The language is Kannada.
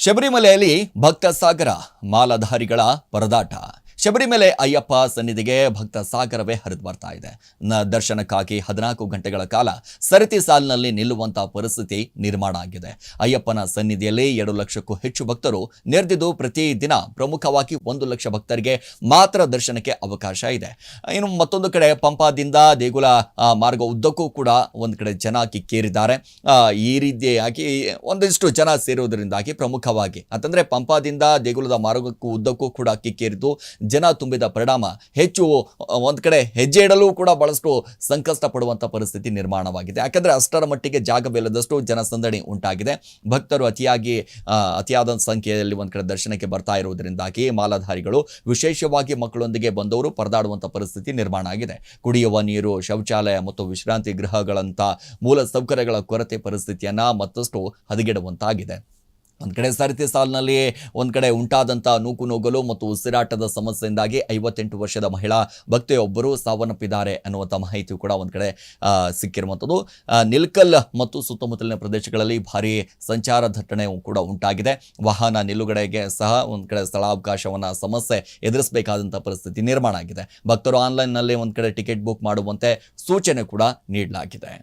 ಶಬರಿಮಲೆಯಲ್ಲಿ ಭಕ್ತ ಸಾಗರ ಮಾಲಾಧಾರಿಗಳ ಪರದಾಟ. ಶಬರಿಮಲೆ ಅಯ್ಯಪ್ಪ ಸನ್ನಿಧಿಗೆ ಭಕ್ತ ಸಾಗರವೇ ಹರಿದು ಬರ್ತಾ ಇದೆ. ದರ್ಶನಕ್ಕಾಗಿ 14 ಗಂಟೆಗಳ ಕಾಲ ಸರತಿ ಸಾಲಿನಲ್ಲಿ ನಿಲ್ಲುವಂತಹ ಪರಿಸ್ಥಿತಿ ನಿರ್ಮಾಣ ಆಗಿದೆ. ಅಯ್ಯಪ್ಪನ ಸನ್ನಿಧಿಯಲ್ಲಿ 2 ಲಕ್ಷಕ್ಕೂ ಹೆಚ್ಚು ಭಕ್ತರು ನೆರೆದಿದ್ದು ಪ್ರತಿದಿನ ಪ್ರಮುಖವಾಗಿ 1 ಲಕ್ಷ ಭಕ್ತರಿಗೆ ಮಾತ್ರ ದರ್ಶನಕ್ಕೆ ಅವಕಾಶ ಇದೆ. ಇನ್ನು ಮತ್ತೊಂದು ಕಡೆ ಪಂಪಾದಿಂದ ದೇಗುಲ ಮಾರ್ಗ ಉದ್ದಕ್ಕೂ ಕೂಡ ಒಂದು ಕಡೆ ಜನ ಕಿಕ್ಕೇರಿದ್ದಾರೆ. ಈ ರೀತಿಯಾಗಿ ಒಂದಿಷ್ಟು ಜನ ಸೇರುವುದರಿಂದಾಗಿ ಪ್ರಮುಖವಾಗಿ ಅಂತಂದ್ರೆ ಪಂಪಾದಿಂದ ದೇಗುಲದ ಮಾರ್ಗಕ್ಕೂ ಉದ್ದಕ್ಕೂ ಕೂಡ ಕಿಕ್ಕೇರಿದ್ದು ಜನ ತುಂಬಿದ ಪರಿಣಾಮ ಹೆಚ್ಚು ಒಂದು ಕಡೆ ಹೆಜ್ಜೆ ಇಡಲು ಕೂಡ ಬಹಳಷ್ಟು ಸಂಕಷ್ಟ ಪಡುವಂಥ ಪರಿಸ್ಥಿತಿ ನಿರ್ಮಾಣವಾಗಿದೆ. ಯಾಕಂದರೆ ಅಷ್ಟರ ಮಟ್ಟಿಗೆ ಜಾಗವಿಲ್ಲದಷ್ಟು ಜನಸಂದಣಿ ಉಂಟಾಗಿದೆ. ಭಕ್ತರು ಅತಿಯಾದ ಸಂಖ್ಯೆಯಲ್ಲಿ ಒಂದು ಕಡೆ ದರ್ಶನಕ್ಕೆ ಬರ್ತಾ ಇರುವುದರಿಂದಾಗಿ ಮಾಲಾಧಾರಿಗಳು ವಿಶೇಷವಾಗಿ ಮಕ್ಕಳೊಂದಿಗೆ ಬಂದವರು ಪರದಾಡುವಂಥ ಪರಿಸ್ಥಿತಿ ನಿರ್ಮಾಣ ಆಗಿದೆ. ಕುಡಿಯುವ ನೀರು, ಶೌಚಾಲಯ ಮತ್ತು ವಿಶ್ರಾಂತಿ ಗೃಹಗಳಂಥ ಮೂಲ ಸೌಕರ್ಯಗಳ ಕೊರತೆ ಪರಿಸ್ಥಿತಿಯನ್ನು ಮತ್ತಷ್ಟು ಹದಗೆಡುವಂತಾಗಿದೆ. ಒಂದು ಕಡೆ ಸರತಿ ಸಾಲಿನಲ್ಲಿ ಒಂದು ಕಡೆ ಉಂಟಾದಂಥ ನೂಕುನುಗ್ಗಲು ಮತ್ತು ಉಸಿರಾಟದ ಸಮಸ್ಯೆಯಿಂದಾಗಿ 58 ವರ್ಷದ ಮಹಿಳಾ ಭಕ್ತೆಯೊಬ್ಬರು ಸಾವನ್ನಪ್ಪಿದ್ದಾರೆ ಅನ್ನುವಂಥ ಮಾಹಿತಿ ಕೂಡ ಒಂದು ಕಡೆ ಸಿಕ್ಕಿರುವಂಥದ್ದು. ನಿಲ್ಕಲ್ ಮತ್ತು ಸುತ್ತಮುತ್ತಲಿನ ಪ್ರದೇಶಗಳಲ್ಲಿ ಭಾರಿ ಸಂಚಾರ ದಟ್ಟಣೆ ಕೂಡ ಉಂಟಾಗಿದೆ. ವಾಹನ ನಿಲುಗಡೆಗೆ ಸಹ ಒಂದು ಕಡೆ ಸ್ಥಳಾವಕಾಶವನ್ನು ಸಮಸ್ಯೆ ಎದುರಿಸಬೇಕಾದಂಥ ಪರಿಸ್ಥಿತಿ ನಿರ್ಮಾಣ ಆಗಿದೆ. ಭಕ್ತರು ಆನ್ಲೈನ್ನಲ್ಲಿ ಒಂದು ಕಡೆ ಟಿಕೆಟ್ ಬುಕ್ ಮಾಡುವಂತೆ ಸೂಚನೆ ಕೂಡ ನೀಡಲಾಗಿದೆ.